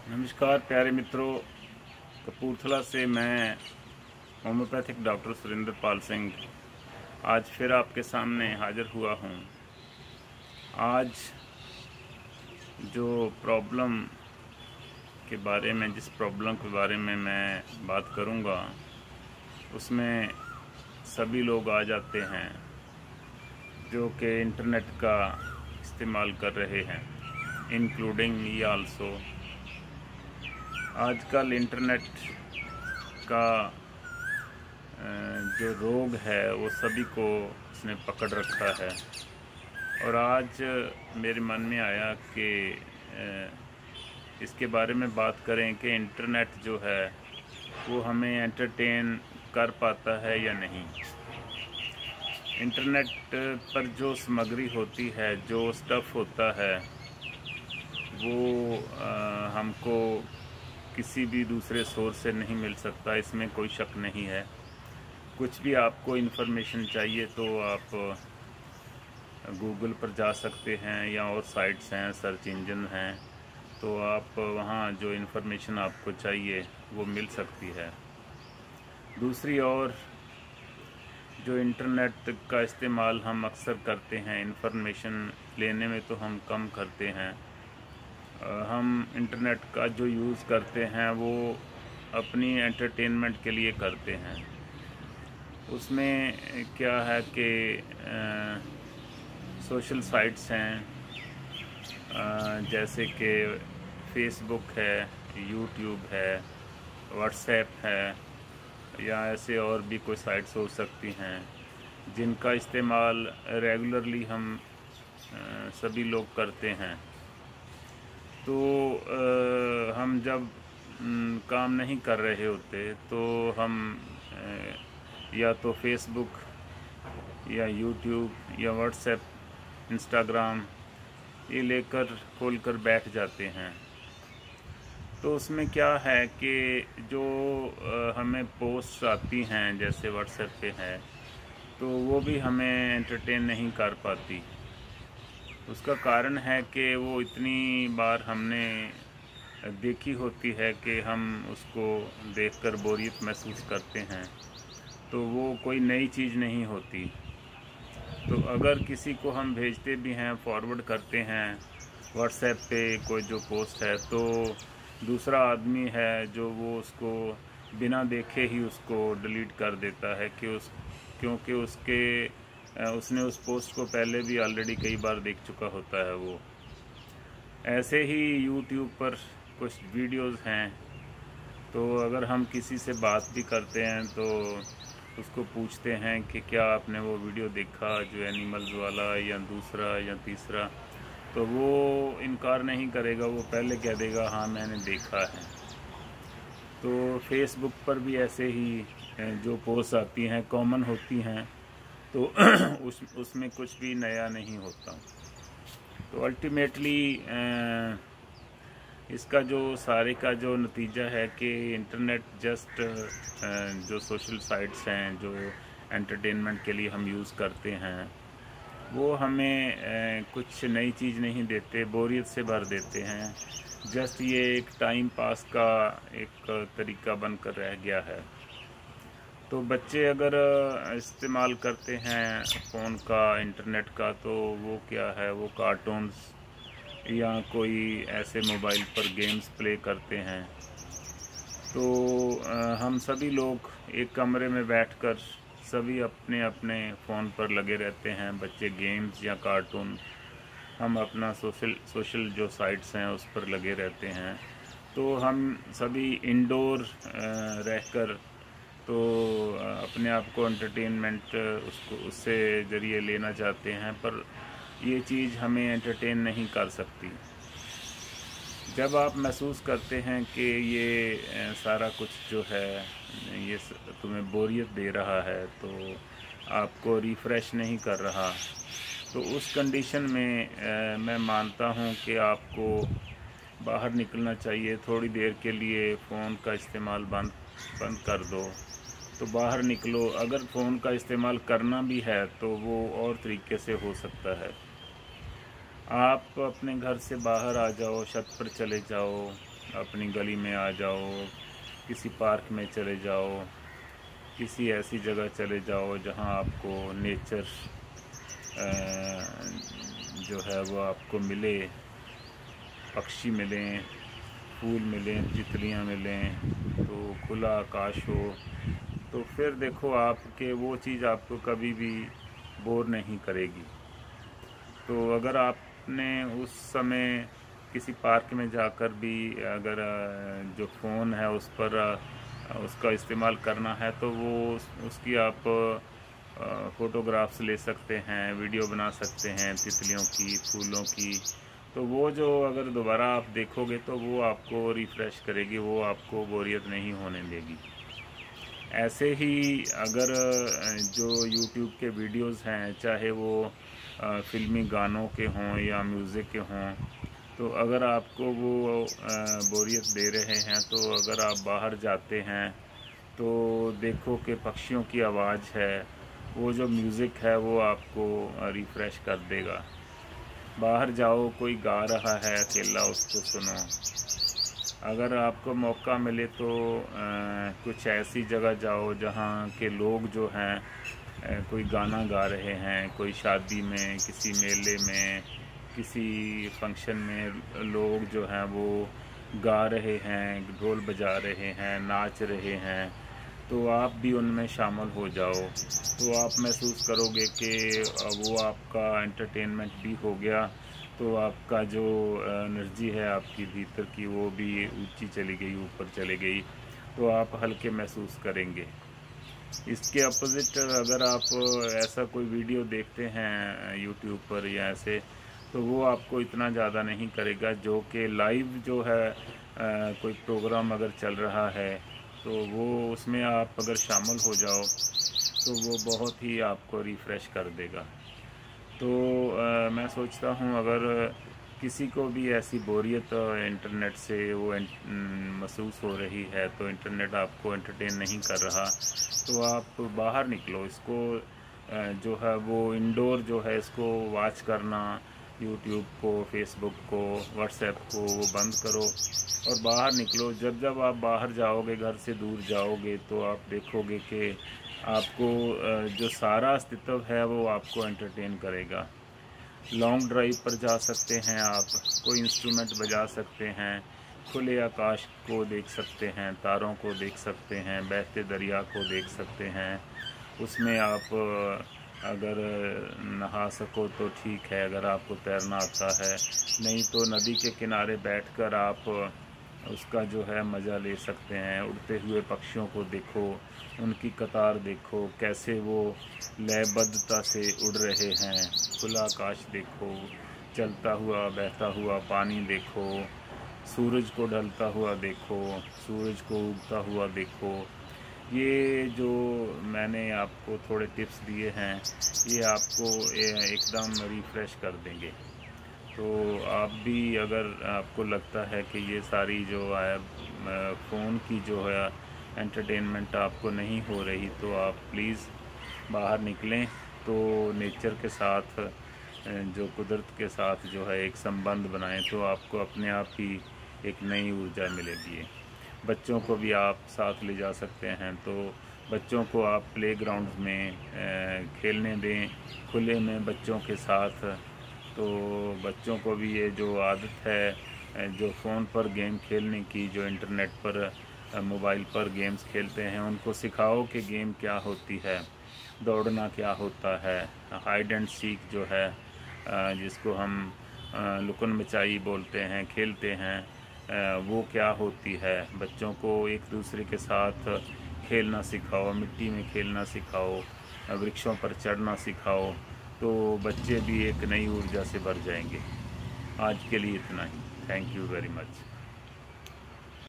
नमस्कार प्यारे मित्रों, कपूरथला से मैं होम्योपैथिक डॉक्टर सुरेंद्र पाल सिंह आज फिर आपके सामने हाजिर हुआ हूँ। आज जो प्रॉब्लम के बारे में जिस प्रॉब्लम के बारे में मैं बात करूँगा उसमें सभी लोग आ जाते हैं जो कि इंटरनेट का इस्तेमाल कर रहे हैं, इंक्लूडिंग मी आल्सो। आजकल इंटरनेट का जो रोग है वो सभी को उसने पकड़ रखा है और आज मेरे मन में आया कि इसके बारे में बात करें कि इंटरनेट जो है वो हमें एंटरटेन कर पाता है या नहीं। इंटरनेट पर जो सामग्री होती है, जो स्टफ़ होता है, वो हमको किसी भी दूसरे सोर्स से नहीं मिल सकता, इसमें कोई शक नहीं है। कुछ भी आपको इन्फॉर्मेशन चाहिए तो आप गूगल पर जा सकते हैं या और साइट्स हैं, सर्च इंजन हैं, तो आप वहाँ जो इन्फॉर्मेशन आपको चाहिए वो मिल सकती है। दूसरी ओर जो इंटरनेट का इस्तेमाल हम अक्सर करते हैं, इन्फॉर्मेशन लेने में तो हम कम करते हैं। हम इंटरनेट का जो यूज़ करते हैं वो अपनी एंटरटेनमेंट के लिए करते हैं। उसमें क्या है कि सोशल साइट्स हैं, जैसे कि फेसबुक है, यूट्यूब है, व्हाट्सएप है या ऐसे और भी कोई साइट्स हो सकती हैं जिनका इस्तेमाल रेगुलरली हम सभी लोग करते हैं। तो हम जब काम नहीं कर रहे होते तो हम या तो फेसबुक या यूट्यूब या व्हाट्सएप, इंस्टाग्राम ये लेकर खोलकर बैठ जाते हैं। तो उसमें क्या है कि जो हमें पोस्ट आती हैं जैसे व्हाट्सएप पे है तो वो भी हमें एंटरटेन नहीं कर पाती। उसका कारण है कि वो इतनी बार हमने देखी होती है कि हम उसको देखकर बोरियत महसूस करते हैं, तो वो कोई नई चीज़ नहीं होती। तो अगर किसी को हम भेजते भी हैं, फॉरवर्ड करते हैं व्हाट्सएप पे कोई जो पोस्ट है, तो दूसरा आदमी है जो वो उसको बिना देखे ही उसको डिलीट कर देता है क्योंकि उसने उस पोस्ट को पहले भी ऑलरेडी कई बार देख चुका होता है। वो ऐसे ही यूट्यूब पर कुछ वीडियोस हैं, तो अगर हम किसी से बात भी करते हैं तो उसको पूछते हैं कि क्या आपने वो वीडियो देखा जो एनिमल्स वाला या दूसरा या तीसरा, तो वो इनकार नहीं करेगा, वो पहले कह देगा हाँ मैंने देखा है। तो फेसबुक पर भी ऐसे ही जो पोस्ट आती हैं कॉमन होती हैं, तो उसमें कुछ भी नया नहीं होता। तो अल्टीमेटली इसका जो सारे का जो नतीजा है कि इंटरनेट जस्ट जो सोशल साइट्स हैं जो एंटरटेनमेंट के लिए हम यूज़ करते हैं वो हमें कुछ नई चीज़ नहीं देते, बोरियत से भर देते हैं। जस्ट ये एक टाइम पास का एक तरीका बनकर रह गया है। तो बच्चे अगर इस्तेमाल करते हैं फ़ोन का, इंटरनेट का, तो वो क्या है, वो कार्टून्स या कोई ऐसे मोबाइल पर गेम्स प्ले करते हैं। तो हम सभी लोग एक कमरे में बैठकर सभी अपने अपने फ़ोन पर लगे रहते हैं। बच्चे गेम्स या कार्टून, हम अपना सोशल जो साइट्स हैं उस पर लगे रहते हैं। तो हम सभी इंडोर रहकर तो अपने आप को एंटरटेनमेंट उससे ज़रिए लेना चाहते हैं, पर ये चीज़ हमें एंटरटेन नहीं कर सकती। जब आप महसूस करते हैं कि ये सारा कुछ जो है ये तुम्हें बोरियत दे रहा है, तो आपको रिफ़्रेश नहीं कर रहा, तो उस कंडीशन में मैं मानता हूँ कि आपको बाहर निकलना चाहिए। थोड़ी देर के लिए फ़ोन का इस्तेमाल बंद कर दो, तो बाहर निकलो। अगर फ़ोन का इस्तेमाल करना भी है तो वो और तरीके से हो सकता है। आप अपने घर से बाहर आ जाओ, छत पर चले जाओ, अपनी गली में आ जाओ, किसी पार्क में चले जाओ, किसी ऐसी जगह चले जाओ जहाँ आपको नेचर जो है वो आपको मिले, पक्षी मिलें, फूल मिलें, तितलियाँ मिलें, तो खुला आकाश हो, तो फिर देखो आपके वो चीज़ आपको कभी भी बोर नहीं करेगी। तो अगर आपने उस समय किसी पार्क में जाकर भी अगर जो फ़ोन है उस पर उसका इस्तेमाल करना है, तो वो उसकी आप फ़ोटोग्राफ्स ले सकते हैं, वीडियो बना सकते हैं तितलियों की, फूलों की। तो वो जो अगर दोबारा आप देखोगे तो वो आपको रिफ़्रेश करेगी, वो आपको बोरियत नहीं होने देगी। ऐसे ही अगर जो यूट्यूब के वीडियोस हैं, चाहे वो फ़िल्मी गानों के हों या म्यूज़िक के हों, तो अगर आपको वो बोरियत दे रहे हैं, तो अगर आप बाहर जाते हैं तो देखो कि पक्षियों की आवाज़ है, वो जो म्यूज़िक है वो आपको रिफ़्रेश कर देगा। बाहर जाओ, कोई गा रहा है अकेला, उसको सुनो। अगर आपको मौका मिले तो कुछ ऐसी जगह जाओ जहाँ के लोग जो हैं कोई गाना गा रहे हैं, कोई शादी में, किसी मेले में, किसी फंक्शन में लोग जो हैं वो गा रहे हैं, ढोल बजा रहे हैं, नाच रहे हैं, तो आप भी उनमें शामिल हो जाओ। तो आप महसूस करोगे कि वो आपका एंटरटेनमेंट भी हो गया, तो आपका जो एनर्जी है आपकी भीतर की वो भी ऊंची चली गई, ऊपर चली गई, तो आप हल्के महसूस करेंगे। इसके अपोज़िट अगर आप ऐसा कोई वीडियो देखते हैं यूट्यूब पर या ऐसे, तो वो आपको इतना ज़्यादा नहीं करेगा। जो कि लाइव जो है कोई प्रोग्राम अगर चल रहा है तो वो उसमें आप अगर शामिल हो जाओ तो वो बहुत ही आपको रिफ़्रेश कर देगा। तो मैं सोचता हूँ अगर किसी को भी ऐसी बोरियत इंटरनेट से वो महसूस हो रही है, तो इंटरनेट आपको एंटरटेन नहीं कर रहा, तो आप बाहर निकलो। इसको जो है वो इंडोर जो है इसको वॉच करना, यूट्यूब को, फेसबुक को, व्हाट्सएप को वो बंद करो और बाहर निकलो। जब जब आप बाहर जाओगे, घर से दूर जाओगे, तो आप देखोगे कि आपको जो सारा अस्तित्व है वो आपको एंटरटेन करेगा। लॉन्ग ड्राइव पर जा सकते हैं आप, कोई इंस्ट्रूमेंट बजा सकते हैं, खुले आकाश को देख सकते हैं, तारों को देख सकते हैं, बहते दरिया को देख सकते हैं। उसमें आप अगर नहा सको तो ठीक है, अगर आपको तैरना आता है, नहीं तो नदी के किनारे बैठकर आप उसका जो है मज़ा ले सकते हैं। उड़ते हुए पक्षियों को देखो, उनकी कतार देखो, कैसे वो लयबद्धता से उड़ रहे हैं। खुला आकाश देखो, चलता हुआ बहता हुआ पानी देखो, सूरज को ढलता हुआ देखो, सूरज को उगता हुआ देखो। ये जो मैंने आपको थोड़े टिप्स दिए हैं, ये आपको एकदम रिफ़्रेश कर देंगे। तो आप भी अगर आपको लगता है कि ये सारी जो है फ़ोन की जो है एंटरटेनमेंट आपको नहीं हो रही, तो आप प्लीज़ बाहर निकलें, तो नेचर के साथ जो कुदरत के साथ जो है एक संबंध बनाएं, तो आपको अपने आप ही एक नई ऊर्जा मिलेगी। बच्चों को भी आप साथ ले जा सकते हैं, तो बच्चों को आप प्लेग्राउंड में खेलने दें, खुले में बच्चों के साथ। तो बच्चों को भी ये जो आदत है जो फ़ोन पर गेम खेलने की, जो इंटरनेट पर मोबाइल पर गेम्स खेलते हैं, उनको सिखाओ कि गेम क्या होती है, दौड़ना क्या होता है, हाइड एंड सीक जो है जिसको हम लुकन मिचाई बोलते हैं, खेलते हैं, वो क्या होती है। बच्चों को एक दूसरे के साथ खेलना सिखाओ, मिट्टी में खेलना सिखाओ, वृक्षों पर चढ़ना सिखाओ, तो बच्चे भी एक नई ऊर्जा से भर जाएंगे। आज के लिए इतना ही। Thank you very much.